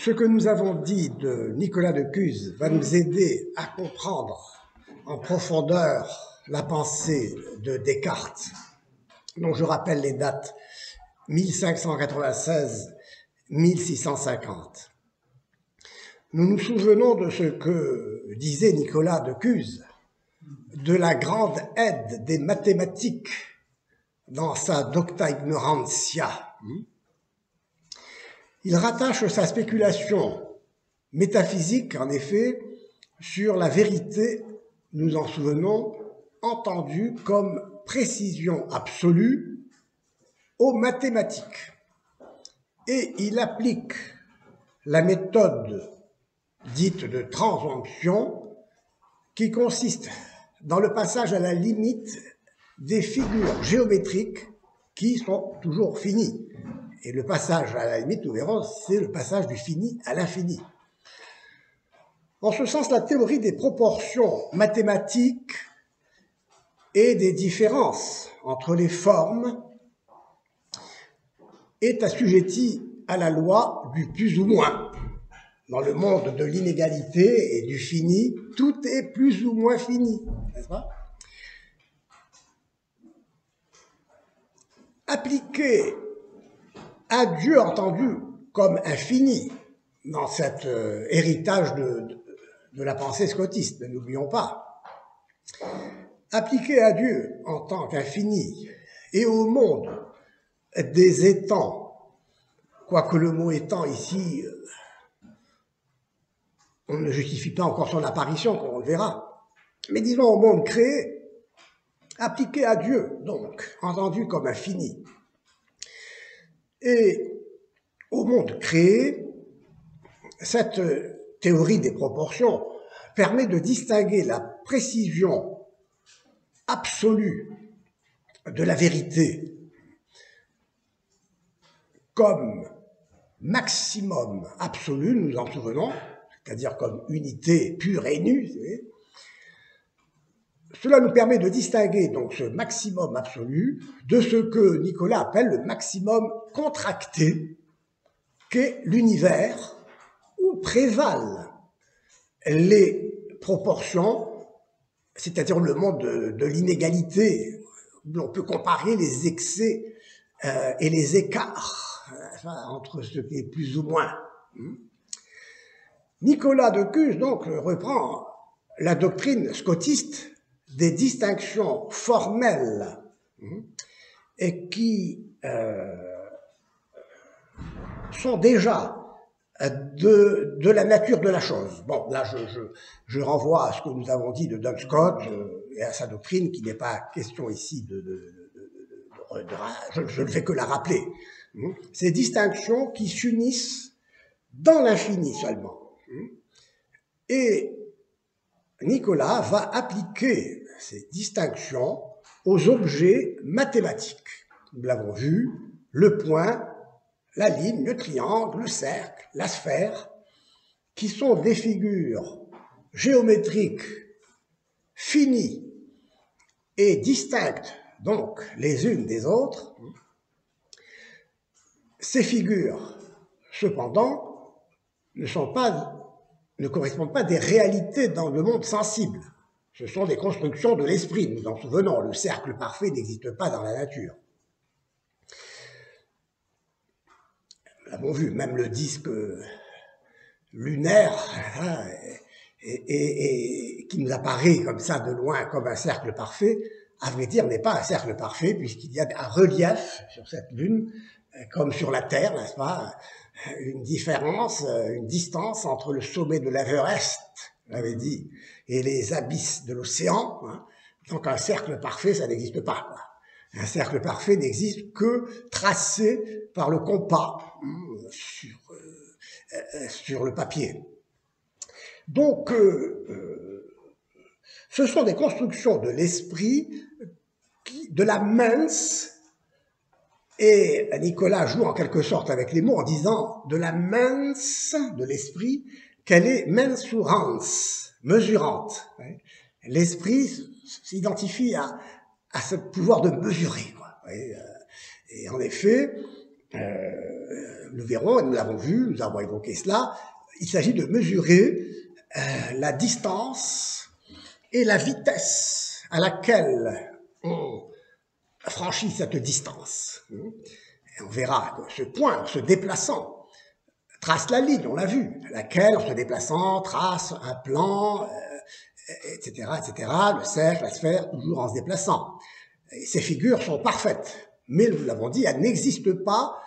Ce que nous avons dit de Nicolas de Cuse va nous aider à comprendre en profondeur la pensée de Descartes, dont je rappelle les dates 1596-1650. Nous nous souvenons de ce que disait Nicolas de Cuse, de la grande aide des mathématiques dans sa Docta Ignorantia. Il rattache sa spéculation métaphysique, en effet, sur la vérité, nous en souvenons, entendue comme précision absolue aux mathématiques. Et il applique la méthode dite de transomption qui consiste dans le passage à la limite des figures géométriques qui sont toujours finies. Et le passage à la limite, nous verrons, c'est le passage du fini à l'infini. En ce sens, la théorie des proportions mathématiques et des différences entre les formes est assujettie à la loi du plus ou moins. Dans le monde de l'inégalité et du fini, tout est plus ou moins fini, n'est-ce pas? Appliquer à Dieu entendu comme infini dans cet héritage de la pensée scotiste, ne l'oublions pas. Appliquer à Dieu en tant qu'infini et au monde des étangs, quoique le mot étang ici, on ne justifie pas encore son apparition, comme on le verra, mais disons au monde créé, appliqué à Dieu, donc, entendu comme infini. Et au monde créé, cette théorie des proportions permet de distinguer la précision absolue de la vérité comme maximum absolu, nous en souvenons, c'est-à-dire comme unité pure et nue. Cela nous permet de distinguer donc ce maximum absolu de ce que Nicolas appelle le maximum contracté, qu'est l'univers où prévalent les proportions, c'est-à-dire le monde de l'inégalité, où l'on peut comparer les excès et les écarts entre ce qui est plus ou moins. Nicolas de Cuse donc reprend la doctrine scotiste des distinctions formelles et qui sont déjà de la nature de la chose. Bon, là, je renvoie à ce que nous avons dit de Duns Scott et à sa doctrine, qui n'est pas question ici je ne fais que la rappeler. Ces distinctions qui s'unissent dans l'infini seulement. Et Nicolas va appliquer ces distinctions aux objets mathématiques. Nous l'avons vu, le point, la ligne, le triangle, le cercle, la sphère, qui sont des figures géométriques finies et distinctes, donc les unes des autres. Ces figures, cependant, ne correspondent pas à des réalités dans le monde sensible. Ce sont des constructions de l'esprit, nous en souvenons, le cercle parfait n'existe pas dans la nature. Nous l'avons vu, même le disque lunaire, qui nous apparaît comme ça de loin, comme un cercle parfait, à vrai dire, n'est pas un cercle parfait, puisqu'il y a un relief sur cette lune, comme sur la Terre, n'est-ce pas, une différence, une distance entre le sommet de l'Everest, j'avais dit, et les abysses de l'océan. Donc un cercle parfait, ça n'existe pas. Un cercle parfait n'existe que tracé par le compas sur le papier. Donc, ce sont des constructions de l'esprit, de la mens, et Nicolas joue en quelque sorte avec les mots en disant de la mens, de l'esprit, qu'elle est mensurans, mesurante. L'esprit s'identifie à ce pouvoir de mesurer. Et en effet, Nous verrons, et nous l'avons vu, nous avons évoqué cela, il s'agit de mesurer la distance et la vitesse à laquelle on franchit cette distance. Et on verra que ce point, en se déplaçant, trace la ligne, on l'a vu, laquelle, en se déplaçant, trace un plan, etc., etc., le cercle, la sphère, toujours en se déplaçant. Et ces figures sont parfaites, mais nous l'avons dit, elles n'existent pas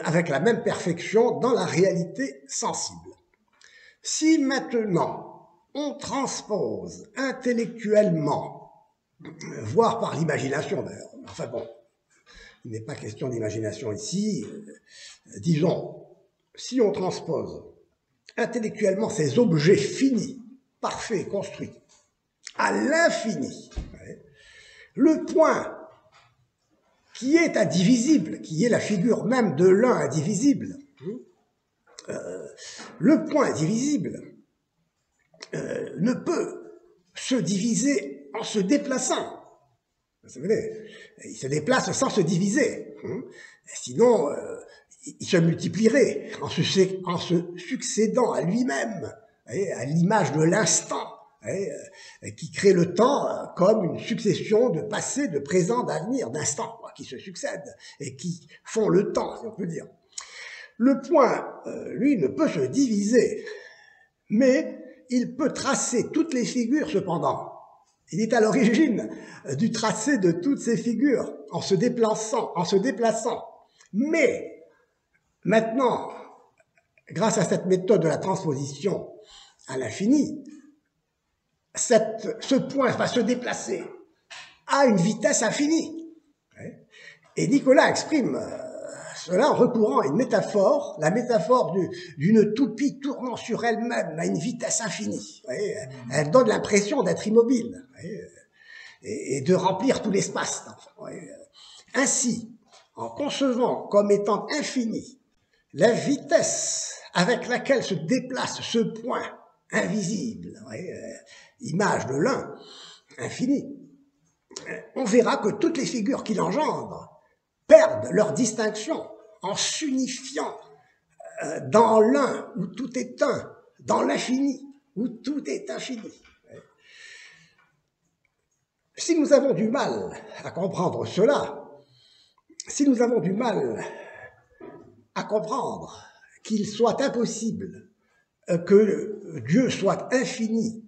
avec la même perfection dans la réalité sensible. Si maintenant on transpose intellectuellement, voire par l'imagination d'ailleurs, enfin bon, il n'est pas question d'imagination ici, disons, si on transpose intellectuellement ces objets finis, parfaits, construits, à l'infini, le point qui est indivisible, qui est la figure même de l'un indivisible, le point indivisible ne peut se diviser en se déplaçant. Vous savez, il se déplace sans se diviser. Sinon, il se multiplierait en se succédant à lui-même, à l'image de l'instant, qui crée le temps comme une succession de passé, de présent, d'avenir, d'instants qui se succèdent et qui font le temps, si on peut dire. Le point, lui, ne peut se diviser, mais il peut tracer toutes les figures cependant. Il est à l'origine du tracé de toutes ces figures en se déplaçant. Mais maintenant, grâce à cette méthode de la transposition à l'infini, ce point va se déplacer à une vitesse infinie. Et Nicolas exprime cela en recourant à une métaphore, la métaphore d'une toupie tournant sur elle-même à une vitesse infinie. Elle donne l'impression d'être immobile et de remplir tout l'espace. Ainsi, en concevant comme étant infini la vitesse avec laquelle se déplace ce point invisible, image de l'un, infini, on verra que toutes les figures qui l'engendrent perdent leur distinction en s'unifiant dans l'un où tout est un, dans l'infini où tout est infini. Si nous avons du mal à comprendre cela, si nous avons du mal à comprendre qu'il soit impossible que Dieu soit infini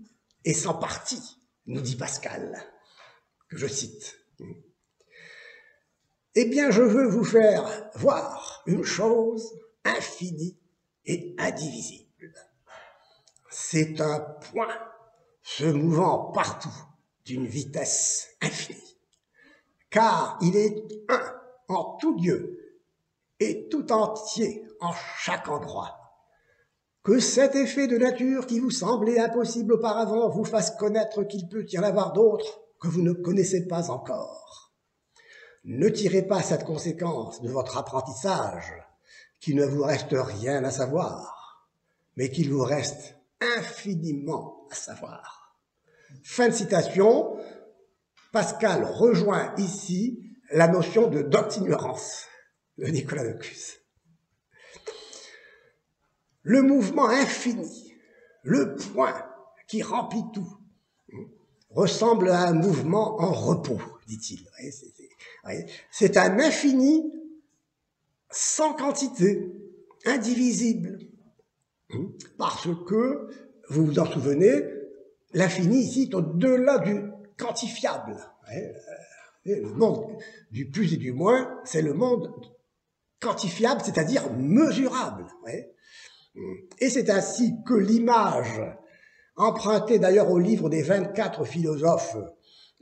et sans partie, nous dit Pascal, que je cite, eh bien, je veux vous faire voir une chose infinie et indivisible. C'est un point se mouvant partout d'une vitesse infinie, car il est un en tout Dieu et tout entier en chaque endroit. Que cet effet de nature qui vous semblait impossible auparavant vous fasse connaître qu'il peut y en avoir d'autres que vous ne connaissez pas encore. Ne tirez pas cette conséquence de votre apprentissage, qu'il ne vous reste rien à savoir, mais qu'il vous reste infiniment à savoir. Fin de citation. Pascal rejoint ici la notion de doctignorance de Nicolas de Cus. Le mouvement infini, le point qui remplit tout, ressemble à un mouvement en repos, dit-il. C'est un infini sans quantité, indivisible. Parce que, vous vous en souvenez, l'infini ici est au-delà du quantifiable. Le monde du plus et du moins, c'est le monde quantifiable, c'est-à-dire mesurable. Et c'est ainsi que l'image, empruntée d'ailleurs au livre des 24 philosophes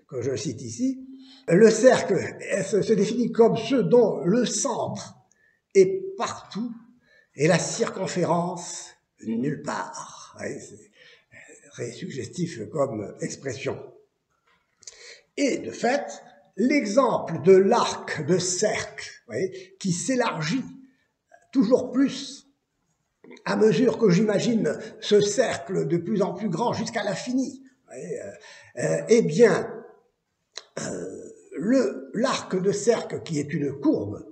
que je cite ici, le cercle se définit comme ce dont le centre est partout et la circonférence nulle part. C'est très suggestif comme expression. Et de fait, l'exemple de l'arc de cercle qui s'élargit toujours plus à mesure que j'imagine ce cercle de plus en plus grand jusqu'à l'infini, eh bien, l'arc de cercle qui est une courbe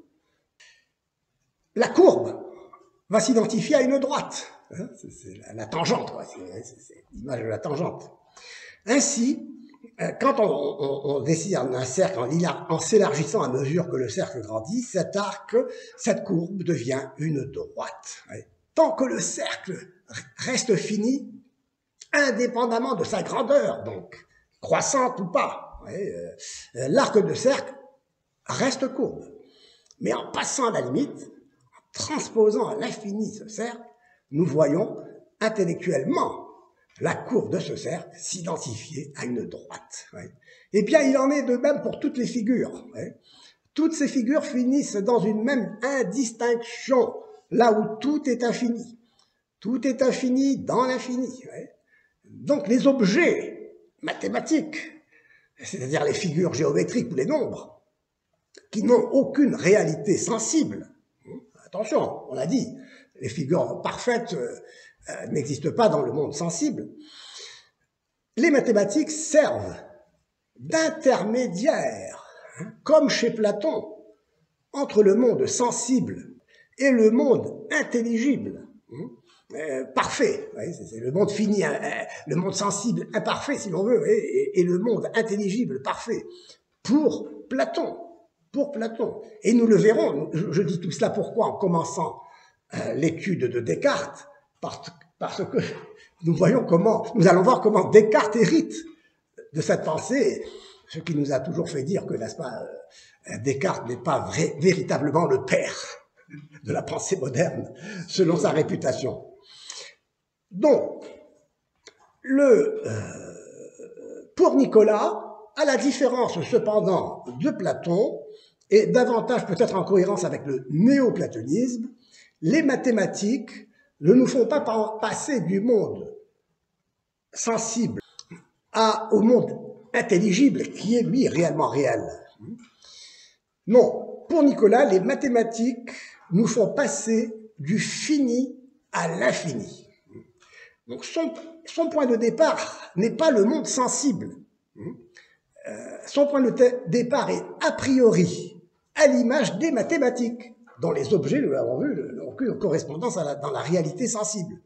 la courbe va s'identifier à une droite. Hein, c'est la tangente, c'est l'image de la tangente. Ainsi, quand on dessine un cercle en s'élargissant à mesure que le cercle grandit, cet arc, cette courbe devient une droite. Tant que le cercle reste fini, indépendamment de sa grandeur, donc croissante ou pas, l'arc de cercle reste courbe. Mais en passant la limite, en transposant à l'infini ce cercle, nous voyons intellectuellement la courbe de ce cercle s'identifier à une droite. Eh bien, il en est de même pour toutes les figures. Toutes ces figures finissent dans une même indistinction, là où tout est infini. Tout est infini dans l'infini. Donc les objets mathématiques, c'est-à-dire les figures géométriques ou les nombres, qui n'ont aucune réalité sensible. Attention, on l'a dit, les figures parfaites n'existent pas dans le monde sensible. Les mathématiques servent d'intermédiaire, comme chez Platon, entre le monde sensible et le monde intelligible, parfait. C'est le monde fini, le monde sensible imparfait, si l'on veut, et le monde intelligible parfait, pour Platon. Et nous le verrons, je dis tout cela pourquoi, en commençant l'étude de Descartes, parce que nous allons voir comment Descartes hérite de cette pensée, ce qui nous a toujours fait dire que, n'est-ce pas, Descartes n'est pas véritablement le père de la pensée moderne, selon sa réputation. Donc, pour Nicolas, à la différence cependant de Platon, et davantage peut-être en cohérence avec le néoplatonisme, les mathématiques ne nous font pas passer du monde sensible au monde intelligible, qui est lui réellement réel. Non, pour Nicolas, les mathématiques nous font passer du fini à l'infini. Donc son point de départ n'est pas le monde sensible. Son point de départ est a priori à l'image des mathématiques, dont les objets, nous l'avons vu, n'ont aucune correspondance dans la réalité sensible.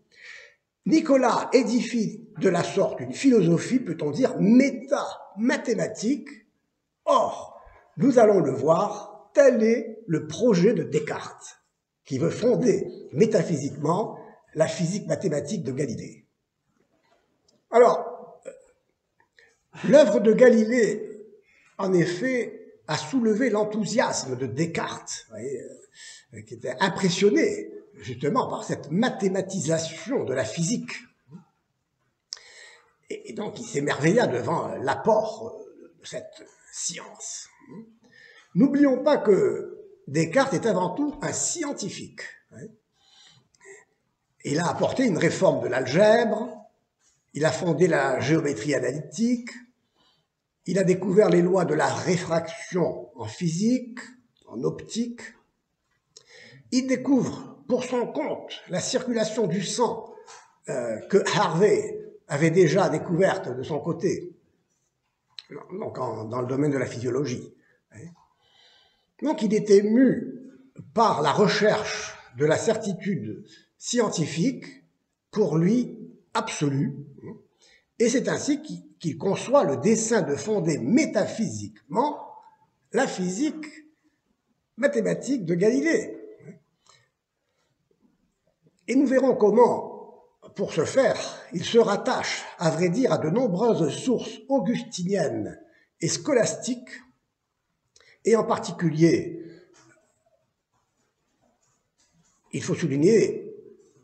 Nicolas édifie de la sorte une philosophie, peut-on dire, méta-mathématique. Or, nous allons le voir, tel est le projet de Descartes, qui veut fonder métaphysiquement la physique mathématique de Galilée. Alors, l'œuvre de Galilée, en effet, a soulevé l'enthousiasme de Descartes, qui était impressionné justement par cette mathématisation de la physique. Et donc il s'émerveilla devant l'apport de cette science. N'oublions pas que Descartes est avant tout un scientifique. Il a apporté une réforme de l'algèbre, il a fondé la géométrie analytique, il a découvert les lois de la réfraction en physique, en optique. Il découvre pour son compte la circulation du sang que Harvey avait déjà découverte de son côté, donc dans le domaine de la physiologie. Donc il était mu par la recherche de la certitude scientifique, pour lui absolue, et c'est ainsi qu'il conçoit le dessein de fonder métaphysiquement la physique mathématique de Galilée. Et nous verrons comment, pour ce faire, il se rattache, à vrai dire, à de nombreuses sources augustiniennes et scolastiques, et en particulier, il faut souligner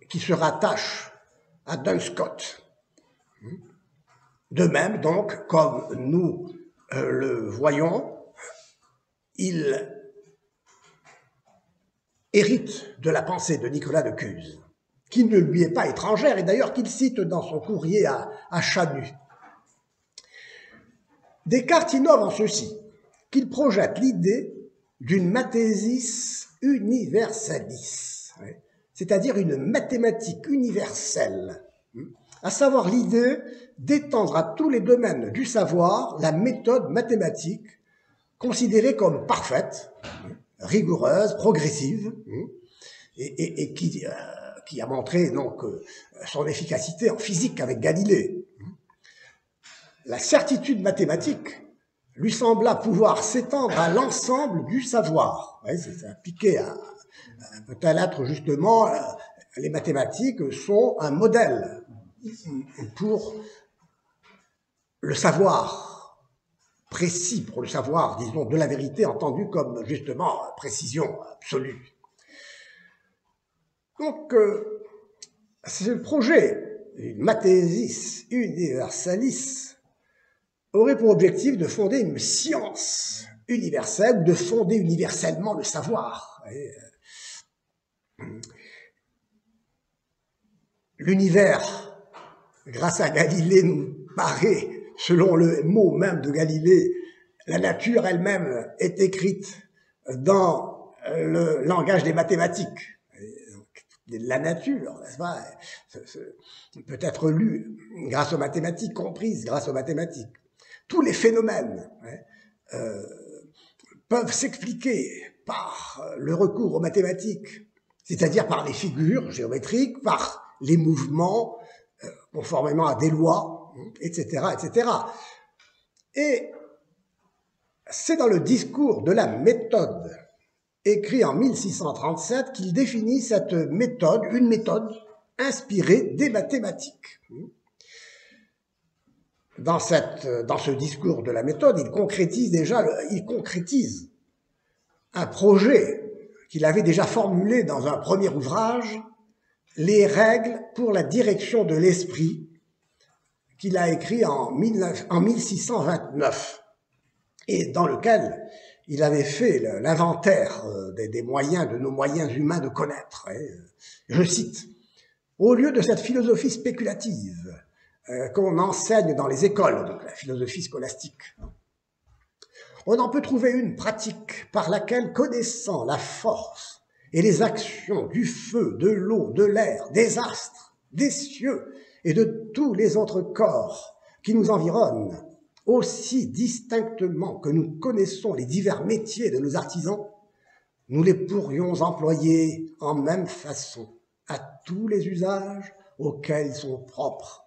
qu'il se rattache à Duns Scotus. De même, donc, comme nous le voyons, il hérite de la pensée de Nicolas de Cuse, qui ne lui est pas étrangère, et d'ailleurs qu'il cite dans son courrier à Chanu. Descartes innove en ceci, qu'il projette l'idée d'une mathésis universalis, c'est-à-dire une mathématique universelle, à savoir l'idée d'étendre à tous les domaines du savoir la méthode mathématique considérée comme parfaite, rigoureuse, progressive, et qui a montré donc son efficacité en physique avec Galilée. La certitude mathématique lui sembla pouvoir s'étendre à l'ensemble du savoir. Ouais, c'est appliqué à peut-être justement, les mathématiques sont un modèle pour le savoir précis, pour le savoir, disons, de la vérité, entendu comme justement précision absolue. Donc, ce projet, une Mathesis Universalis, aurait pour objectif de fonder une science universelle, de fonder universellement le savoir. L'univers, grâce à Galilée, nous paraît, selon le mot même de Galilée, la nature elle-même est écrite dans le langage des mathématiques. La nature, n'est-ce pas, peut être lue grâce aux mathématiques, comprise grâce aux mathématiques. Tous les phénomènes peuvent s'expliquer par le recours aux mathématiques, c'est-à-dire par les figures géométriques, par les mouvements, conformément à des lois, etc., etc. Et c'est dans le discours de la méthode, écrit en 1637, qu'il définit cette méthode, une méthode inspirée des mathématiques. Dans ce discours de la méthode, il concrétise un projet qu'il avait déjà formulé dans un premier ouvrage, Les règles pour la direction de l'esprit, qu'il a écrit en 1629, et dans lequel il avait fait l'inventaire des moyens, de nos moyens humains de connaître. Je cite, « Au lieu de cette philosophie spéculative qu'on enseigne dans les écoles, donc la philosophie scolastique, on en peut trouver une pratique par laquelle, connaissant la force et les actions du feu, de l'eau, de l'air, des astres, des cieux et de tous les autres corps qui nous environnent, aussi distinctement que nous connaissons les divers métiers de nos artisans, nous les pourrions employer en même façon à tous les usages auxquels ils sont propres,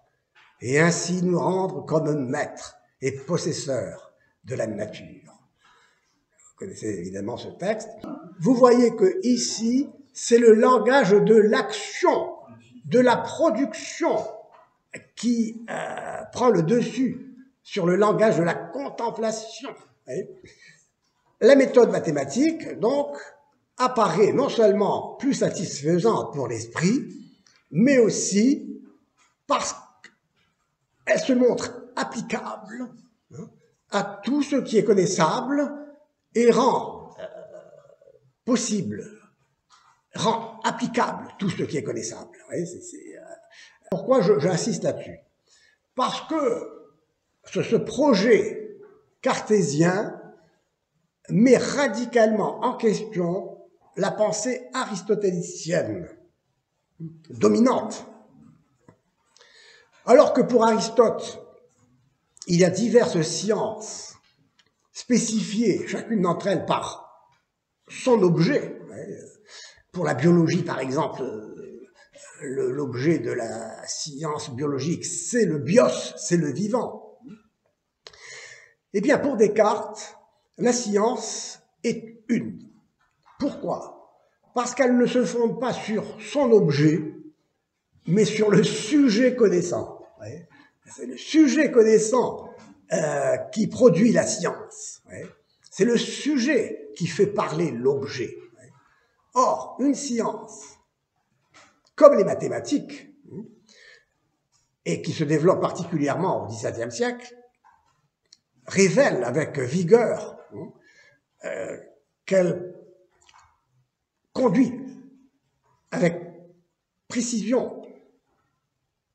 et ainsi nous rendre comme maîtres et possesseurs de la nature. » Vous connaissez évidemment ce texte. Vous voyez que ici, c'est le langage de l'action, de la production qui prend le dessus sur le langage de la contemplation. La méthode mathématique, donc, apparaît non seulement plus satisfaisante pour l'esprit, mais aussi parce qu'elle se montre applicable à tout ce qui est connaissable et rend rend applicable tout ce qui est connaissable. Pourquoi j'insiste là-dessus? Parce que ce projet cartésien met radicalement en question la pensée aristotélicienne, dominante. Alors que pour Aristote, il y a diverses sciences spécifiées, chacune d'entre elles par son objet. Pour la biologie, par exemple, l'objet de la science biologique, c'est le bios, c'est le vivant. Eh bien, pour Descartes, la science est une. Pourquoi? Parce qu'elle ne se fonde pas sur son objet, mais sur le sujet connaissant. C'est le sujet connaissant qui produit la science. C'est le sujet qui fait parler l'objet. Or, une science, comme les mathématiques, et qui se développe particulièrement au XVIIe siècle, révèle avec vigueur qu'elle conduit avec précision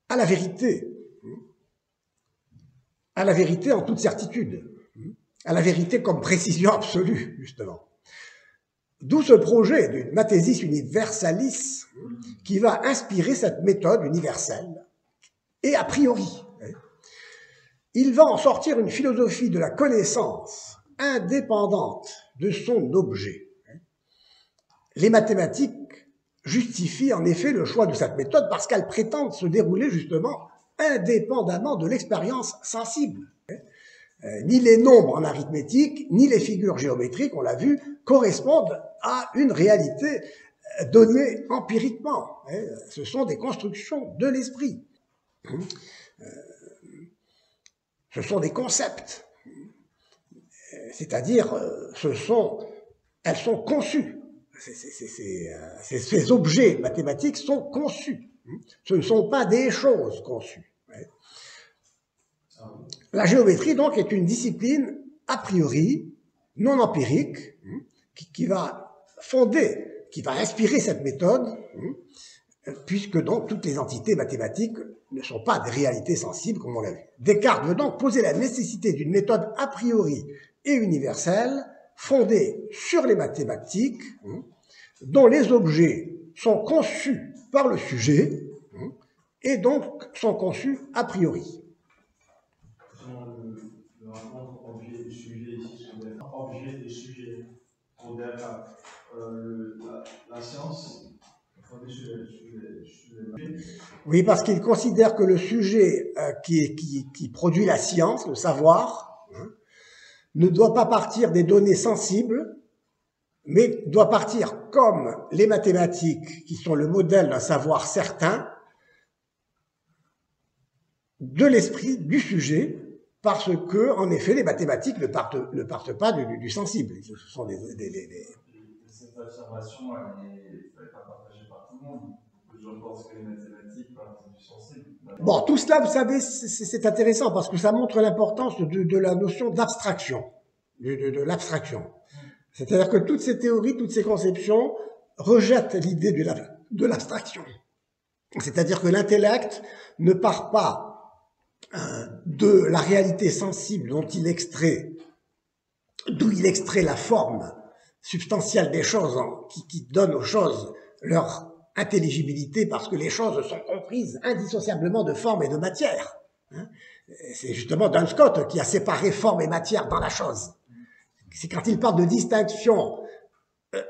à la vérité en toute certitude, à la vérité comme précision absolue, justement. D'où ce projet d'une Mathesis Universalis qui va inspirer cette méthode universelle, et a priori, il va en sortir une philosophie de la connaissance indépendante de son objet. Les mathématiques justifie en effet le choix de cette méthode parce qu'elle prétend se dérouler justement indépendamment de l'expérience sensible. Ni les nombres en arithmétique, ni les figures géométriques, on l'a vu, correspondent à une réalité donnée empiriquement. Ce sont des constructions de l'esprit. Ce sont des concepts. C'est-à-dire, elles sont conçues. Ces objets mathématiques sont conçus. Ce ne sont pas des choses conçues. La géométrie, donc, est une discipline a priori, non empirique, qui va fonder, qui va inspirer cette méthode, puisque donc toutes les entités mathématiques ne sont pas des réalités sensibles, comme on l'a vu. Descartes veut donc poser la nécessité d'une méthode a priori et universelle, fondée sur les mathématiques, dont les objets sont conçus par le sujet, et donc sont conçus a priori. Le rapport objet et sujet ici sur des objets et sujets pour la science fondée sur les oui, parce qu'il considère que le sujet qui produit la science, le savoir, ne doit pas partir des données sensibles, mais doit partir comme les mathématiques, qui sont le modèle d'un savoir certain, de l'esprit du sujet, parce que, en effet, les mathématiques ne partent pas du sensible. Ce sont Cette observation, elle n'est pas partagée par tout le monde. Beaucoup de gens pensent que les mathématiques partent du sensible. Bon, tout cela, vous savez, c'est intéressant parce que ça montre l'importance de la notion d'abstraction, de l'abstraction. C'est-à-dire que toutes ces théories, toutes ces conceptions rejettent l'idée de l'abstraction. C'est-à-dire que l'intellect ne part pas de la réalité sensible d'où il extrait la forme substantielle des choses, qui donne aux choses leur intelligibilité, parce que les choses sont comprises indissociablement de forme et de matière. C'est justement Duns Scott qui a séparé forme et matière dans la chose. C'est quand il parle de distinction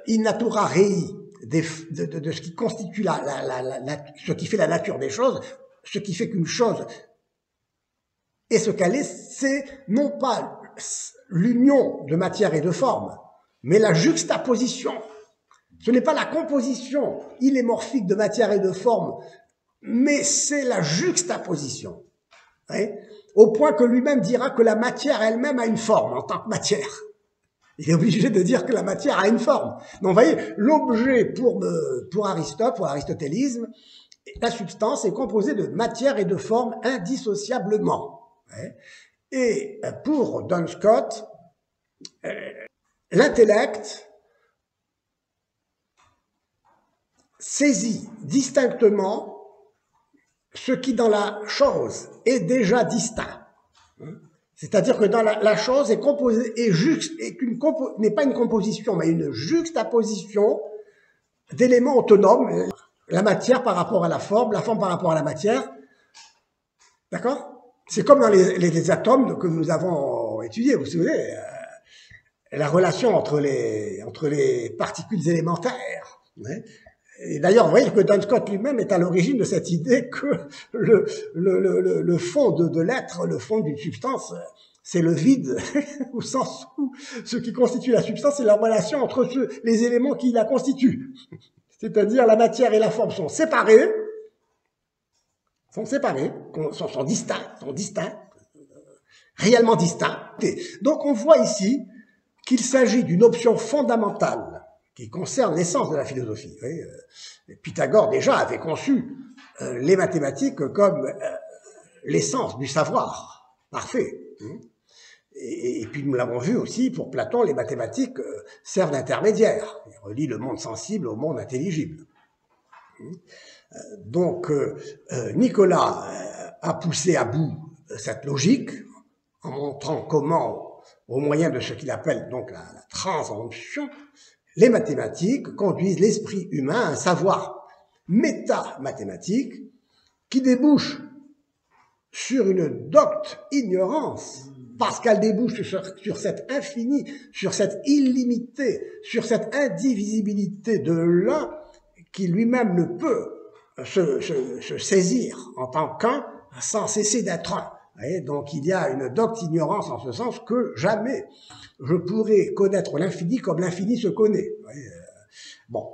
in natura rei, de ce qui constitue ce qui fait la nature des choses, ce qui fait qu'une chose est ce qu'elle est, c'est non pas l'union de matière et de forme, mais la juxtaposition. Ce n'est pas la composition illémorphique de matière et de forme, mais c'est la juxtaposition. Au point que lui-même dira que la matière elle-même a une forme en tant que matière. Il est obligé de dire que la matière a une forme. Donc, vous voyez, l'objet pour Aristote, pour l'aristotélisme, la substance est composée de matière et de forme indissociablement. Et pour Duns Scott, l'intellect saisit distinctement ce qui dans la chose est déjà distinct. C'est-à-dire que dans la chose est composée, n'est pas une composition, mais une juxtaposition d'éléments autonomes, la matière par rapport à la forme par rapport à la matière. D'accord? C'est comme dans les atomes que nous avons étudiés, vous vous souvenez, la relation entre les particules élémentaires. Et d'ailleurs, vous voyez que Duns Scott lui-même est à l'origine de cette idée que le fond de l'être, le fond d'une substance, c'est le vide, au sens où ce qui constitue la substance, c'est la relation entre les éléments qui la constituent. C'est-à-dire la matière et la forme sont séparés, sont distincts, réellement distincts. Donc on voit ici qu'il s'agit d'une option fondamentale qui concerne l'essence de la philosophie. Pythagore déjà avait conçu les mathématiques comme l'essence du savoir parfait. Et puis nous l'avons vu aussi, pour Platon, les mathématiques servent d'intermédiaire. Ils relient le monde sensible au monde intelligible. Donc Nicolas a poussé à bout cette logique en montrant comment, au moyen de ce qu'il appelle donc la transemption, les mathématiques conduisent l'esprit humain à un savoir métamathématique qui débouche sur une docte ignorance, parce qu'elle débouche sur cet infini, sur cette illimité, sur cette indivisibilité de l'un qui lui-même ne peut se saisir en tant qu'un sans cesser d'être un. Donc il y a une docte ignorance en ce sens que jamais je pourrais connaître l'infini comme l'infini se connaît. Bon.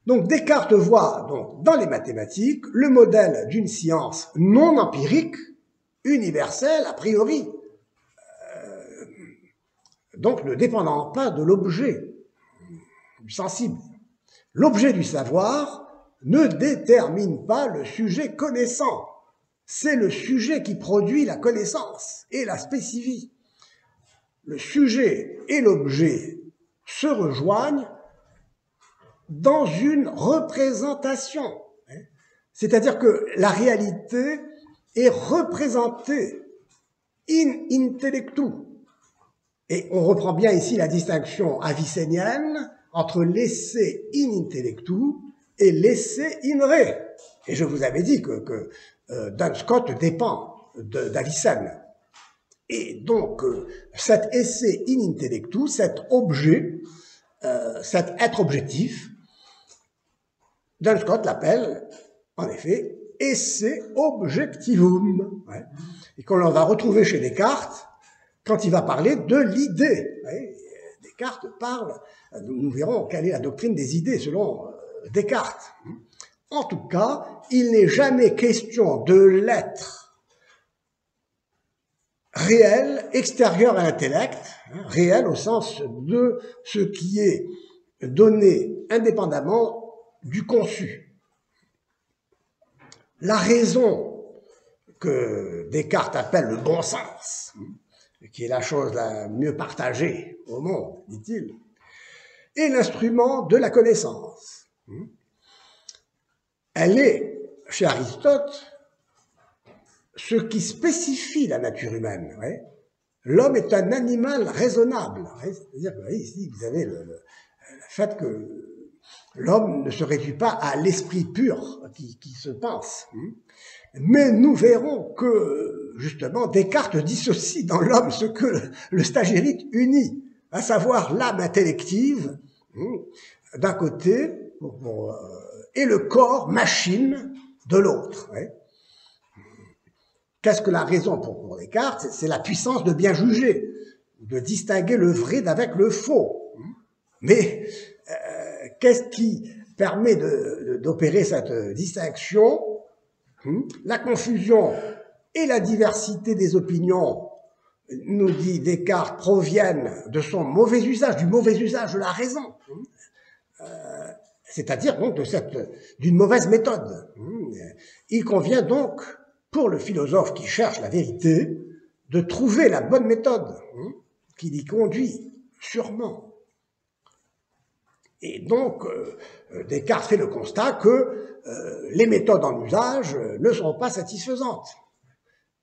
Donc Descartes voit donc dans les mathématiques le modèle d'une science non empirique, universelle a priori, donc ne dépendant pas de l'objet du sensible. L'objet du savoir ne détermine pas le sujet connaissant. C'est le sujet qui produit la connaissance et la spécifie. Le sujet et l'objet se rejoignent dans une représentation. C'est-à-dire que la réalité est représentée in intellectu. Et on reprend bien ici la distinction avicénienne entre l'esse in intellectu et l'esse in re. Et je vous avais dit que Duns Scotus dépend d'Avicenne. Et donc, cet esse in intellectu, cet objet, cet être objectif, Duns Scotus l'appelle, en effet, esse objectivum. Et qu'on va retrouver chez Descartes, quand il va parler de l'idée. Descartes parle, nous verrons quelle est la doctrine des idées selon Descartes. En tout cas, il n'est jamais question de l'être réel, extérieur à l'intellect, réel au sens de ce qui est donné indépendamment du conçu. La raison que Descartes appelle le bon sens, qui est la chose la mieux partagée au monde, dit-il, est l'instrument de la connaissance. Elle est, chez Aristote, ce qui spécifie la nature humaine. L'homme est un animal raisonnable. C'est-à-dire que ici, vous avez le fait que l'homme ne se réduit pas à l'esprit pur qui se pense. Mais nous verrons que, justement, Descartes dissocie dans l'homme ce que le stagirite unit, à savoir l'âme intellective, d'un côté, et le corps machine de l'autre. Qu'est-ce que la raison pour Descartes? C'est la puissance de bien juger, de distinguer le vrai d'avec le faux. Mais qu'est-ce qui permet d'opérer cette distinction? La confusion et la diversité des opinions, nous dit Descartes, proviennent de son mauvais usage, du mauvais usage de la raison. C'est-à-dire donc d'une mauvaise méthode. Il convient donc, pour le philosophe qui cherche la vérité, de trouver la bonne méthode qui l'y conduit sûrement. Et donc, Descartes fait le constat que les méthodes en usage ne sont pas satisfaisantes.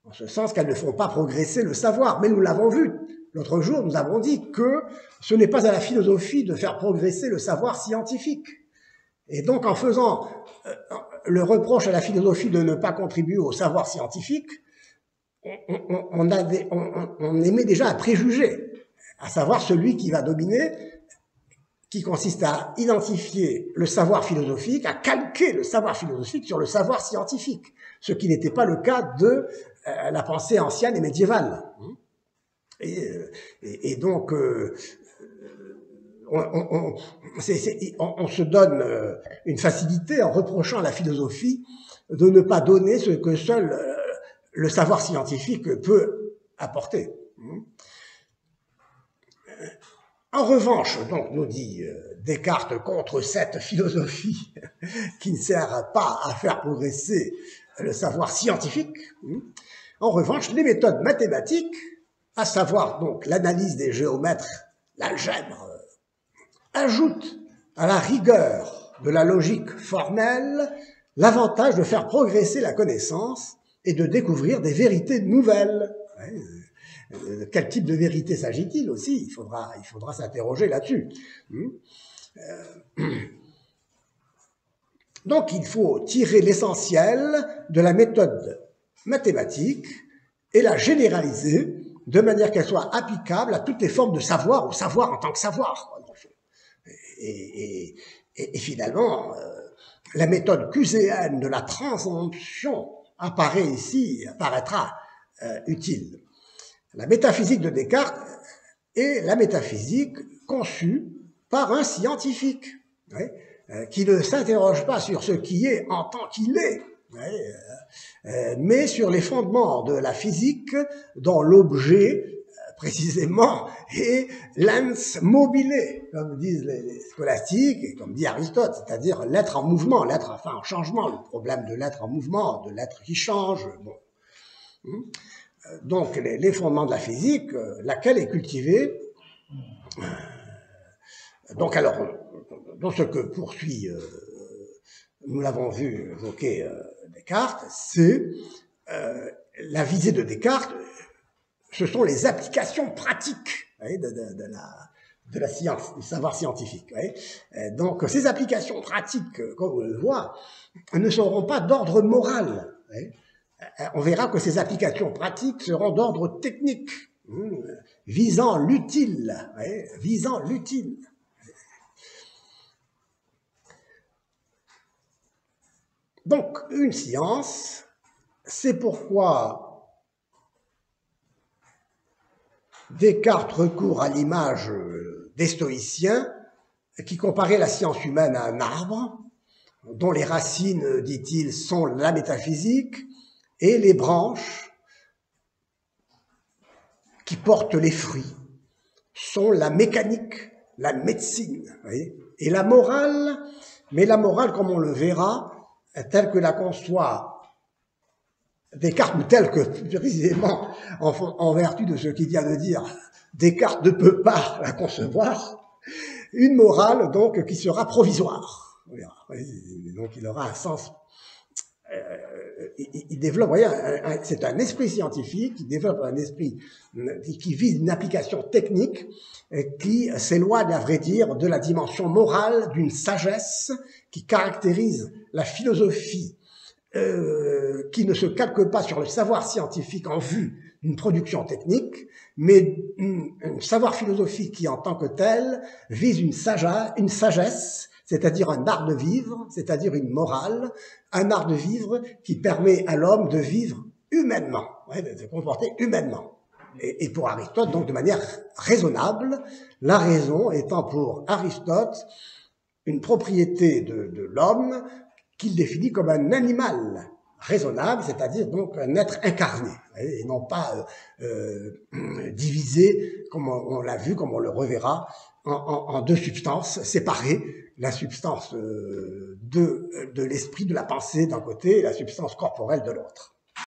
En ce sens qu'elles ne font pas progresser le savoir. Mais nous l'avons vu. L'autre jour, nous avons dit que ce n'est pas à la philosophie de faire progresser le savoir scientifique. Et donc, en faisant le reproche à la philosophie de ne pas contribuer au savoir scientifique, on émet déjà un préjugé, à savoir celui qui va dominer, qui consiste à identifier le savoir philosophique, à calquer le savoir philosophique sur le savoir scientifique, ce qui n'était pas le cas de la pensée ancienne et médiévale. Et donc, on se donne une facilité en reprochant à la philosophie de ne pas donner ce que seul le savoir scientifique peut apporter. En revanche, donc, nous dit Descartes, contre cette philosophie qui ne sert pas à faire progresser le savoir scientifique, en revanche, les méthodes mathématiques, à savoir donc l'analyse des géomètres, l'algèbre, ajoutent à la rigueur de la logique formelle l'avantage de faire progresser la connaissance et de découvrir des vérités nouvelles. Quel type de vérité s'agit-il aussi? Il faudra s'interroger là-dessus. Donc il faut tirer l'essentiel de la méthode mathématique et la généraliser de manière qu'elle soit applicable à toutes les formes de savoir, au savoir en tant que savoir. Et finalement, la méthode cuséenne de la transemption apparaîtra utile. La métaphysique de Descartes est la métaphysique conçue par un scientifique, qui ne s'interroge pas sur ce qui est en tant qu'il est, mais sur les fondements de la physique dont l'objet, précisément, est l'ens mobile, comme disent les scolastiques et comme dit Aristote, c'est-à-dire l'être en mouvement, l'être enfin en changement, le problème de l'être en mouvement, de l'être qui change. Bon. Donc les fondements de la physique, laquelle est cultivée. Donc alors, dans ce que poursuit, nous l'avons vu évoquer Descartes, c'est la visée de Descartes, ce sont les applications pratiques de la science, du savoir scientifique. Donc ces applications pratiques, comme on le voit, ne seront pas d'ordre moral. On verra que ces applications pratiques seront d'ordre technique, visant l'utile, visant l'utile. Donc, une science, c'est pourquoi Descartes recourt à l'image des stoïciens qui comparaient la science humaine à un arbre, dont les racines, dit-il, sont la métaphysique, et les branches qui portent les fruits sont la mécanique, la médecine. Et la morale, mais la morale, comme on le verra, telle que la conçoit Descartes, ou telle que, précisément, en vertu de ce qu'il vient de dire, Descartes ne peut pas la concevoir, une morale, donc, qui sera provisoire. Donc, il aura un sens. Il développe, voyez, c'est un esprit scientifique, il développe un esprit qui vise une application technique qui s'éloigne, à vrai dire, de la dimension morale d'une sagesse qui caractérise la philosophie qui ne se calque pas sur le savoir scientifique en vue d'une production technique, mais un savoir philosophique qui, en tant que tel, vise une sagesse, c'est-à-dire un art de vivre, c'est-à-dire une morale, un art de vivre qui permet à l'homme de vivre humainement, de se comporter humainement. Et pour Aristote, donc de manière raisonnable, la raison étant pour Aristote une propriété de l'homme qu'il définit comme un animal raisonnable, c'est-à-dire donc un être incarné, et non pas divisé, comme on l'a vu, comme on le reverra, en deux substances séparées, la substance de l'esprit, de la pensée d'un côté, et la substance corporelle de l'autre.